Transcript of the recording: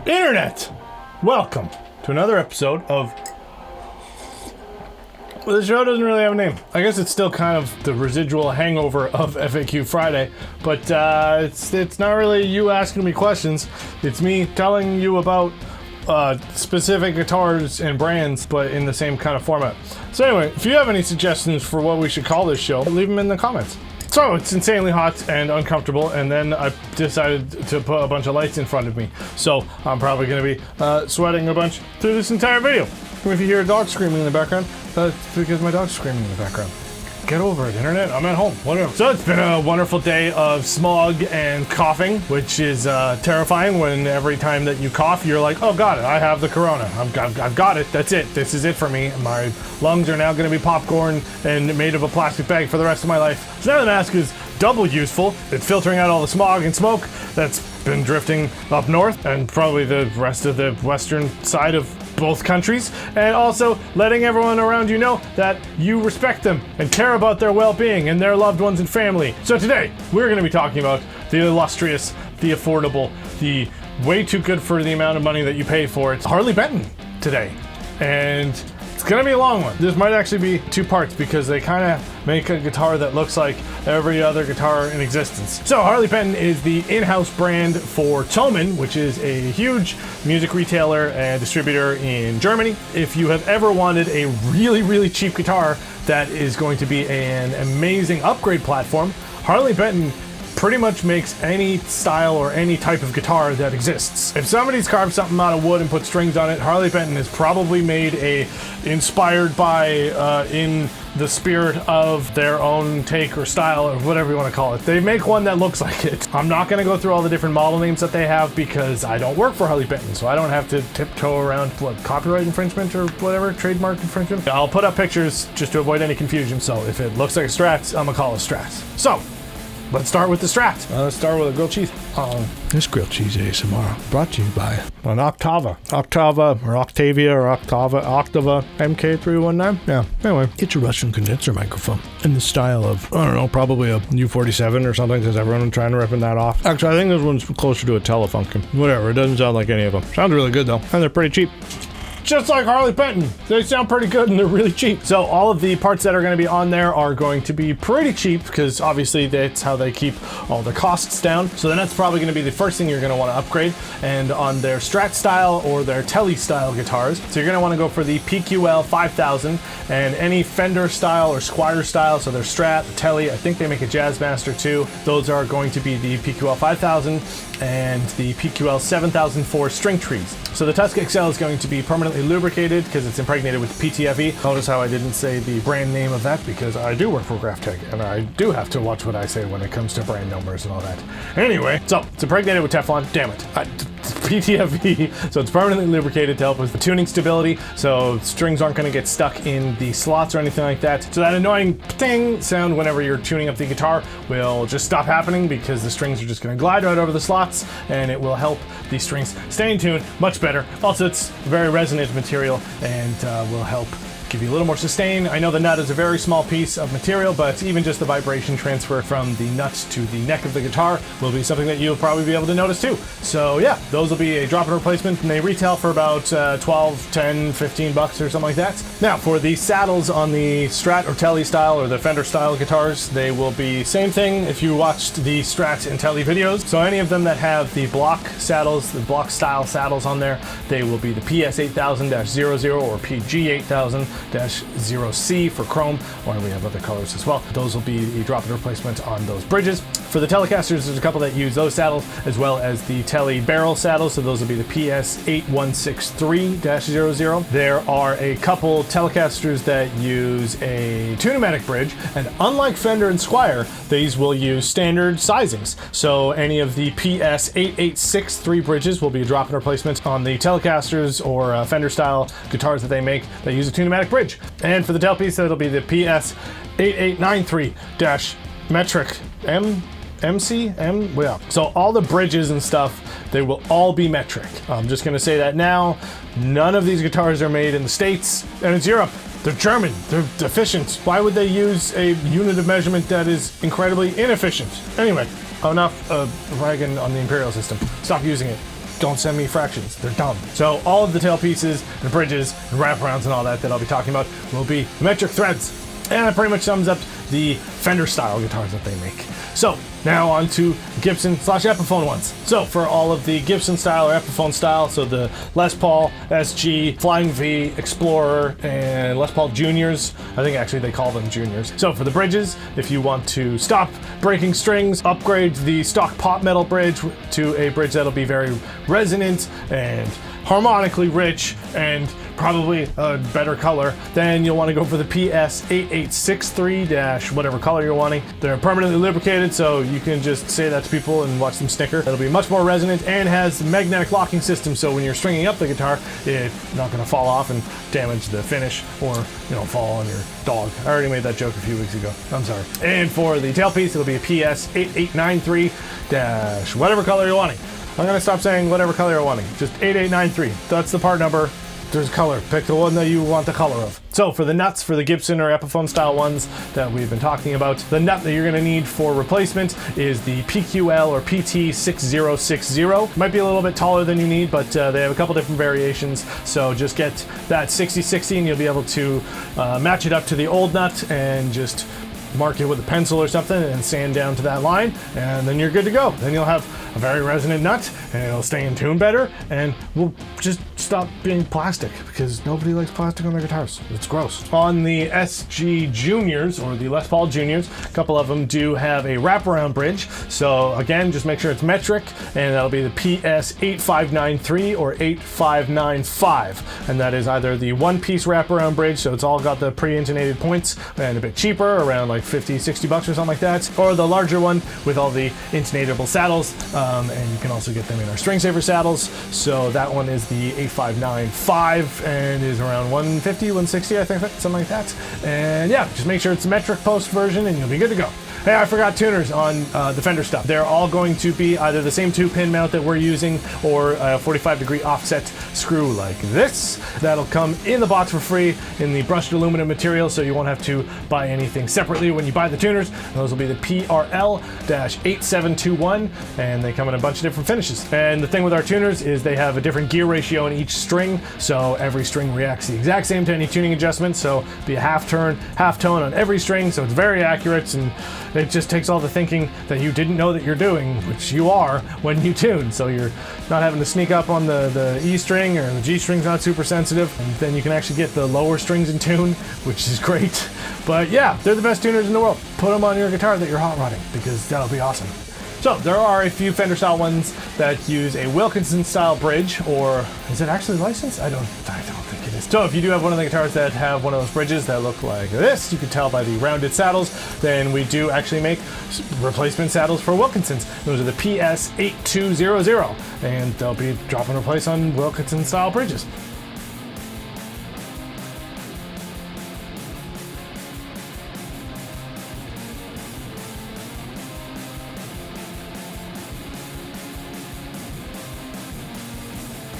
Internet! Welcome to another episode of... Well, the show doesn't really have a name. I guess it's still kind of the residual hangover of FAQ Friday, but it's not really you asking me questions. It's me telling you about specific guitars and brands, but in the same kind of format. So anyway, if you have any suggestions for what we should call this show, leave them in the comments. So it's insanely hot and uncomfortable, and then I decided to put a bunch of lights in front of me. So I'm probably going to be sweating a bunch through this entire video. If you hear a dog screaming in the background, it's because my dog's screaming in the background. Get over it, internet. I'm at home. Whatever. So it's been a wonderful day of smog and coughing, which is terrifying when every time that you cough, you're like, oh, got it. I have the corona. I've got it. That's it. This is it for me. My lungs are now going to be popcorn and made of a plastic bag for the rest of my life. So now the mask is double useful. It's filtering out all the smog and smoke that's been drifting up north and probably the rest of the western side of both countries, and also letting everyone around you know that you respect them and care about their well-being and their loved ones and family. So today, we're going to be talking about the illustrious, the affordable, the way too good for the amount of money that you pay for it, Harley Benton today. And it's going to be a long one. This might actually be two parts because they kind of make a guitar that looks like every other guitar in existence. So Harley Benton is the in-house brand for Thomann, which is a huge music retailer and distributor in Germany. If you have ever wanted a really, really cheap guitar that is going to be an amazing upgrade platform, Harley Benton pretty much makes any style or any type of guitar that exists. If somebody's carved something out of wood and put strings on it, Harley Benton has probably made inspired by, in the spirit of their own take or style or whatever you want to call it. They make one that looks like it. I'm not going to go through all the different model names that they have because I don't work for Harley Benton, so I don't have to tiptoe around copyright infringement or whatever, trademark infringement. I'll put up pictures just to avoid any confusion, so if it looks like a Strat, I'm going to call it Strat. So, let's start with the Strat. Let's start with a grilled cheese. This grilled cheese ASMR brought to you by an Octava or Octavia or Octava MK319. Yeah, anyway, it's a Russian condenser microphone in the style of, I don't know, probably a U47 or something, because everyone's trying to ripping that off. Actually, I think this one's closer to a Telefunken. Whatever, it doesn't sound like any of them. Sounds really good though, and they're pretty cheap. Just like Harley Benton. They sound pretty good and they're really cheap. So all of the parts that are going to be on there are going to be pretty cheap because obviously that's how they keep all the costs down. So then that's probably going to be the first thing you're going to want to upgrade. And on their Strat style or their Tele style guitars, so you're going to want to go for the PQL 5000 and any Fender style or Squier style. So their Strat, the Tele, I think they make a Jazzmaster too. Those are going to be the PQL 5000 and the PQL 7004 string trees. So the Tusk XL is going to be permanently lubricated because it's impregnated with PTFE. Notice how I didn't say the brand name of that because I do work for GraphTech and I do have to watch what I say when it comes to brand numbers and all that. Anyway, so it's impregnated with Teflon. Damn it. PTFE, so it's permanently lubricated to help with the tuning stability, so strings aren't going to get stuck in the slots or anything like that. So that annoying ting sound whenever you're tuning up the guitar will just stop happening because the strings are just going to glide right over the slots, and it will help the strings stay in tune much better. Also, it's very resonant material and will help give you a little more sustain. I know the nut is a very small piece of material, but even just the vibration transfer from the nuts to the neck of the guitar will be something that you'll probably be able to notice too. So yeah, those will be a drop-in replacement and they retail for about 12, 10, 15 bucks or something like that. Now for the saddles on the Strat or Tele style or the Fender style guitars, they will be same thing if you watched the Strat and Tele videos. So any of them that have the block saddles, the block style saddles on there, they will be the PS8000-00 or PG8000-0C for chrome, or we have other colors as well. Those will be a drop-in replacement on those bridges. For the Telecasters, there's a couple that use those saddles, as well as the Tele barrel saddles, so those will be the PS8163-00. There are a couple Telecasters that use a two-pneumatic bridge, and unlike Fender and Squier, these will use standard sizings. So any of the PS8863 bridges will be a drop-in replacement on the Telecasters or Fender-style guitars that they make that use a two-pneumatic bridge. And for the tailpiece, it'll be the PS8893-metric MC? Yeah. So all the bridges and stuff, they will all be metric. I'm just going to say that now. None of these guitars are made in the States, and it's Europe. They're German. They're efficient. Why would they use a unit of measurement that is incredibly inefficient? Anyway, enough ragging on the imperial system. Stop using it. don't send me fractions. They're dumb. So all of the tailpieces and bridges and wraparounds and all that I'll be talking about will be metric threads. And that pretty much sums up the Fender style guitars that they make. So now on to Gibson/Epiphone ones. So for all of the Gibson style or Epiphone style, so the Les Paul, SG, Flying V, Explorer, and Les Paul Juniors. I think actually they call them Juniors. So for the bridges, if you want to stop breaking strings, upgrade the stock pot metal bridge to a bridge that'll be very resonant and harmonically rich and probably a better color, then you'll want to go for the PS8863- whatever color you're wanting. They're permanently lubricated, so you can just say that to people and watch them snicker. It'll be much more resonant and has magnetic locking system, so when you're stringing up the guitar, it's not going to fall off and damage the finish or, fall on your dog. I already made that joke a few weeks ago. I'm sorry. And for the tailpiece, it'll be a PS8893- whatever color you're wanting. I'm going to stop saying whatever color you're wanting. Just 8893. That's the part number. There's color. Pick the one that you want the color of. So for the nuts for the Gibson or Epiphone style ones that we've been talking about, the nut that you're going to need for replacement is the PQL or PT6060. Might be a little bit taller than you need, but they have a couple different variations. So just get that 6060 and you'll be able to match it up to the old nut and just mark it with a pencil or something and sand down to that line, and then you're good to go. Then you'll have a very resonant nut and it'll stay in tune better, and we'll just stop being plastic because nobody likes plastic on their guitars. It's gross. On the SG Juniors or the Les Paul Juniors, a couple of them do have a wraparound bridge. So again, just make sure it's metric, and that'll be the PS8593 or 8595, and that is either the one-piece wraparound bridge, so it's all got the pre-intonated points and a bit cheaper, around like $50-$60 or something like that, or the larger one with all the intonatable saddles, and you can also get them in our string saver saddles. So that one is the 8595 and is around $150, $160, I think, something like that. And yeah, just make sure it's a metric post version and you'll be good to go. Hey, I forgot tuners on the Fender stuff. They're all going to be either the same 2-pin mount that we're using or a 45-degree offset screw like this. That'll come in the box for free in the brushed aluminum material, so you won't have to buy anything separately when you buy the tuners. Those will be the PRL-8721, and they come in a bunch of different finishes. And the thing with our tuners is they have a different gear ratio in each string, so every string reacts the exact same to any tuning adjustment, so be a half turn, half tone on every string, so it's very accurate, and it just takes all the thinking that you didn't know that you're doing, which you are when you tune. So you're not having to sneak up on the E string, or the G string's not super sensitive, and then you can actually get the lower strings in tune, which is great. But yeah, they're the best tuners in the world. Put them on your guitar that you're hot rodding, because that'll be awesome. So there are a few Fender style ones that use a Wilkinson style bridge, or is it actually licensed? I don't think it is. So if you do have one of the guitars that have one of those bridges that look like this, you can tell by the rounded saddles, then we do actually make replacement saddles for Wilkinsons. Those are the PS8200, and they'll be drop and replace on Wilkinson style bridges.